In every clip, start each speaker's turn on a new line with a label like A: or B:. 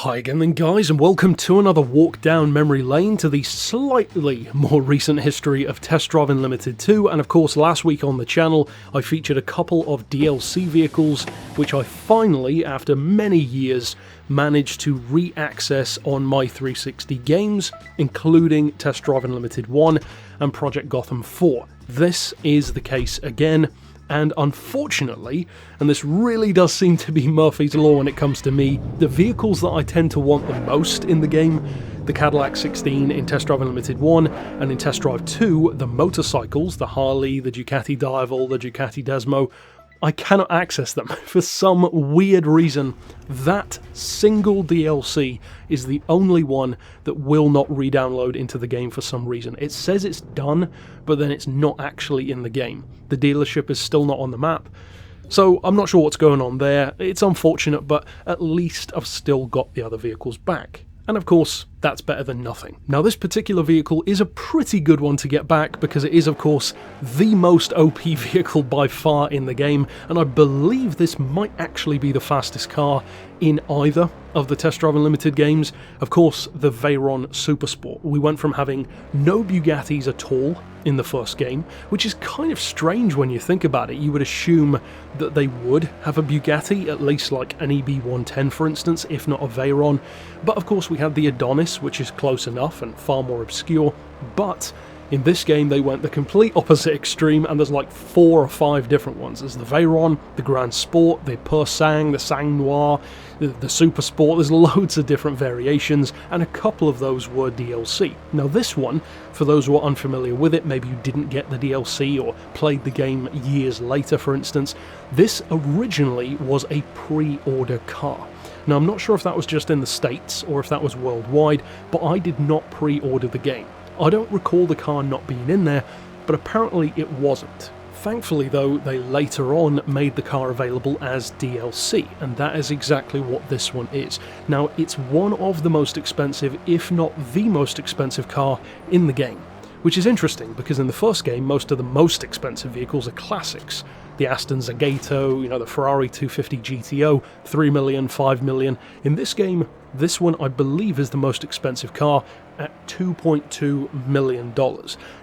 A: Hi again then guys, and welcome to another walk down memory lane to the slightly more recent history of Test Drive Unlimited 2, and of course last week on the channel I featured a couple of DLC vehicles which I finally, after many years, managed to re-access on my 360 games, including Test Drive Unlimited 1 and Project Gotham 4. This is the case again. And unfortunately, and this really does seem to be Murphy's Law when it comes to me, the vehicles that I tend to want the most in the game, the Cadillac 16 in Test Drive Unlimited 1, and in Test Drive 2, the motorcycles, the Harley, the Ducati Diaval, the Ducati Desmo, I cannot access them. For some weird reason, that single DLC is the only one that will not re-download into the game for some reason. It says it's done, but then it's not actually in the game. The dealership is still not on the map, so I'm not sure what's going on there. It's unfortunate, but at least I've still got the other vehicles back. And of course, that's better than nothing. Now this particular vehicle is a pretty good one to get back because it is of course the most OP vehicle by far in the game, and I believe this might actually be the fastest car in either of the Test Drive Unlimited games. Of course, the Veyron Supersport. We went from having no Bugattis at all in the first game, which is kind of strange when you think about it. You would assume that they would have a Bugatti, at least like an EB110 for instance, if not a Veyron. But of course we had the Adonis, which is close enough and far more obscure, but in this game they went the complete opposite extreme, and there's like 4 or 5 different ones. There's the Veyron, the Grand Sport, the Pur Sang, the Sang Noir, the Super Sport. There's loads of different variations, and a couple of those were DLC. Now this one, for those who are unfamiliar with it, maybe you didn't get the DLC or played the game years later for instance, this originally was a pre-order car. Now I'm not sure if that was just in the States or if that was worldwide, but I did not pre-order the game. I don't recall the car not being in there, but apparently it wasn't. Thankfully though, they later on made the car available as DLC, and that is exactly what this one is. Now it's one of the most expensive, if not the most expensive car in the game, which is interesting because in the first game most of the most expensive vehicles are classics. The Aston Zagato, the Ferrari 250 GTO, 3 million, 5 million. In this game, this one I believe is the most expensive car at $2.2 million.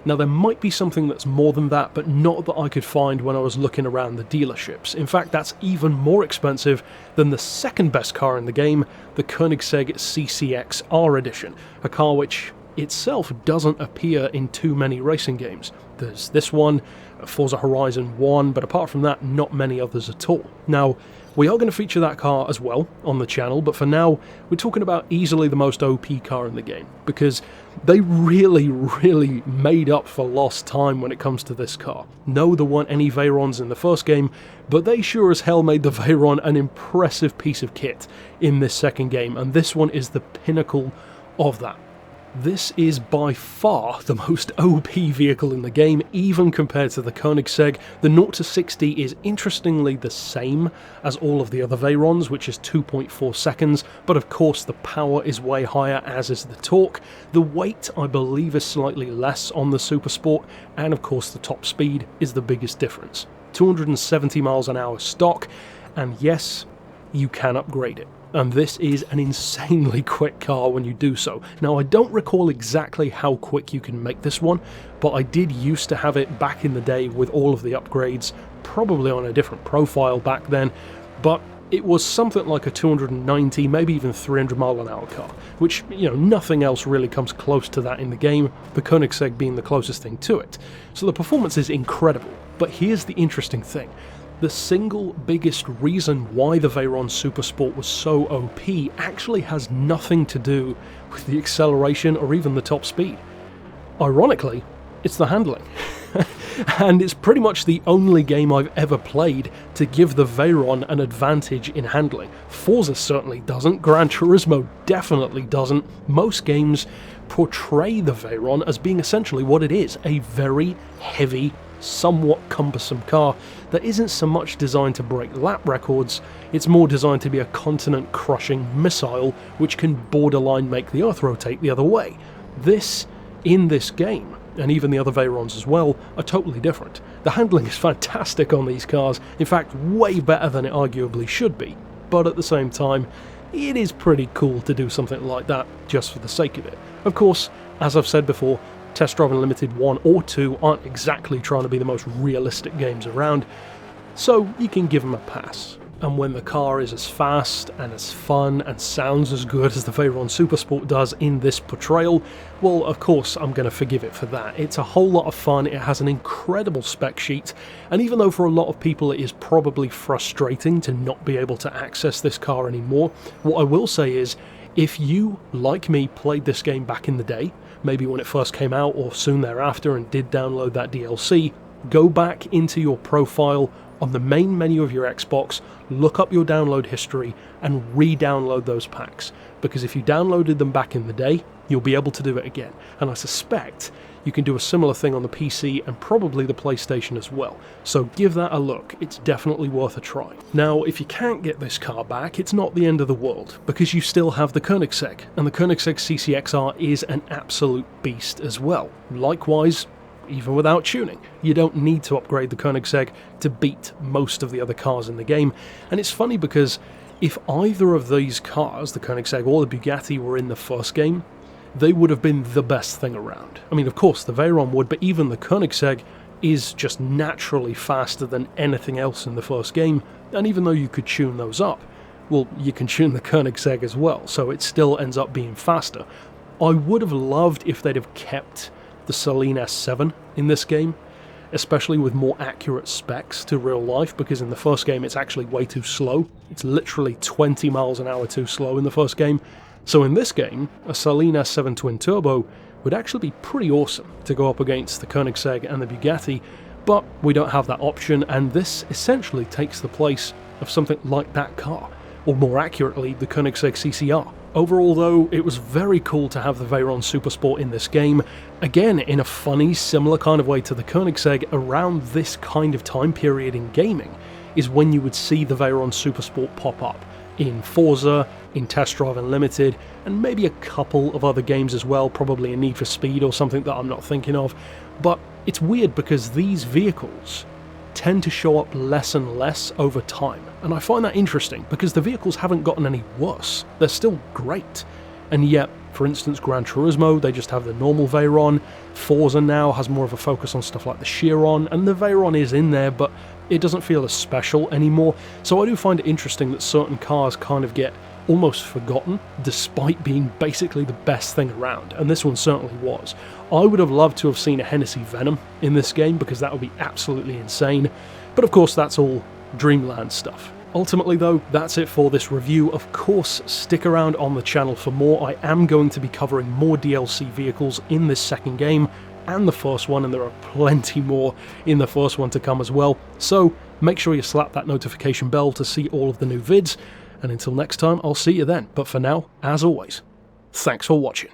A: Now there might be something that's more than that, but not that I could find when I was looking around the dealerships. In fact, that's even more expensive than the second best car in the game, the Koenigsegg CCX R Edition, a car which itself doesn't appear in too many racing games. There's this one, Forza Horizon 1, but apart from that, not many others at all. Now, we are going to feature that car as well on the channel, but for now, we're talking about easily the most OP car in the game, because they really made up for lost time when it comes to this car. No, there weren't any Veyrons in the first game, but they sure as hell made the Veyron an impressive piece of kit in this second game, and this one is the pinnacle of that. This is by far the most OP vehicle in the game, even compared to the Koenigsegg. The 0 to 60 is interestingly the same as all of the other Veyrons, which is 2.4 seconds, but of course the power is way higher, as is the torque. The weight, I believe, is slightly less on the Supersport, and of course the top speed is the biggest difference. 270 miles an hour stock, and yes, you can upgrade it. And this is an insanely quick car when you do so. Now I don't recall exactly how quick you can make this one, but I did used to have it back in the day with all of the upgrades, probably on a different profile back then, but it was something like a 290, maybe even 300 mile an hour car, which, nothing else really comes close to that in the game, the Koenigsegg being the closest thing to it. So the performance is incredible, but here's the interesting thing. The single biggest reason why the Veyron Supersport was so OP actually has nothing to do with the acceleration or even the top speed. Ironically, it's the handling. And it's pretty much the only game I've ever played to give the Veyron an advantage in handling. Forza certainly doesn't, Gran Turismo definitely doesn't. Most games portray the Veyron as being essentially what it is, a very heavy, somewhat cumbersome car that isn't so much designed to break lap records, it's more designed to be a continent-crushing missile which can borderline make the Earth rotate the other way. This, in this game, and even the other Veyrons as well, are totally different. The handling is fantastic on these cars, in fact way better than it arguably should be, but at the same time, it is pretty cool to do something like that just for the sake of it. Of course, as I've said before, Test Drive Unlimited 1 or 2 aren't exactly trying to be the most realistic games around, so you can give them a pass. And when the car is as fast and as fun and sounds as good as the Veyron Supersport does in this portrayal, well, of course I'm going to forgive it for that. It's a whole lot of fun, it has an incredible spec sheet, and even though for a lot of people it is probably frustrating to not be able to access this car anymore, what I will say is, if you, like me, played this game back in the day, maybe when it first came out or soon thereafter and did download that DLC, go back into your profile on the main menu of your Xbox, look up your download history and re-download those packs, because if you downloaded them back in the day, you'll be able to do it again, and I suspect you can do a similar thing on the PC and probably the PlayStation as well, so give that a look, it's definitely worth a try. Now, if you can't get this car back, it's not the end of the world, because you still have the Koenigsegg, and the Koenigsegg CCXR is an absolute beast as well. Likewise, even without tuning, you don't need to upgrade the Koenigsegg to beat most of the other cars in the game, and it's funny because if either of these cars, the Koenigsegg or the Bugatti, were in the first game, they would have been the best thing around. I mean, of course the Veyron would, but even the Koenigsegg is just naturally faster than anything else in the first game, and even though you could tune those up, well, you can tune the Koenigsegg as well, so it still ends up being faster. I would have loved if they'd have kept the Saleen S7 in this game, especially with more accurate specs to real life, because in the first game it's actually way too slow. It's literally 20 miles an hour too slow in the first game. So in this game, a Saleen S7 twin turbo would actually be pretty awesome to go up against the Koenigsegg and the Bugatti, but we don't have that option, and this essentially takes the place of something like that car, or more accurately, the Koenigsegg CCR. Overall though, it was very cool to have the Veyron Supersport in this game, again in a funny, similar kind of way to the Koenigsegg. Around this kind of time period in gaming is when you would see the Veyron Supersport pop up in Forza, in Test Drive Unlimited, and maybe a couple of other games as well, probably a Need for Speed or something that I'm not thinking of. But it's weird because these vehicles tend to show up less and less over time, and I find that interesting because the vehicles haven't gotten any worse, they're still great. And yet, for instance, Gran Turismo, they just have the normal Veyron, Forza now has more of a focus on stuff like the Chiron, and the Veyron is in there, but it doesn't feel as special anymore, so I do find it interesting that certain cars kind of get almost forgotten, despite being basically the best thing around, and this one certainly was. I would have loved to have seen a Hennessy Venom in this game, because that would be absolutely insane, but of course that's all Dreamland stuff. Ultimately though, that's it for this review. Of course, stick around on the channel for more. I am going to be covering more DLC vehicles in this second game, and the first one, and there are plenty more in the first one to come as well, so make sure you slap that notification bell to see all of the new vids, and until next time, I'll see you then. But for now, as always, thanks for watching.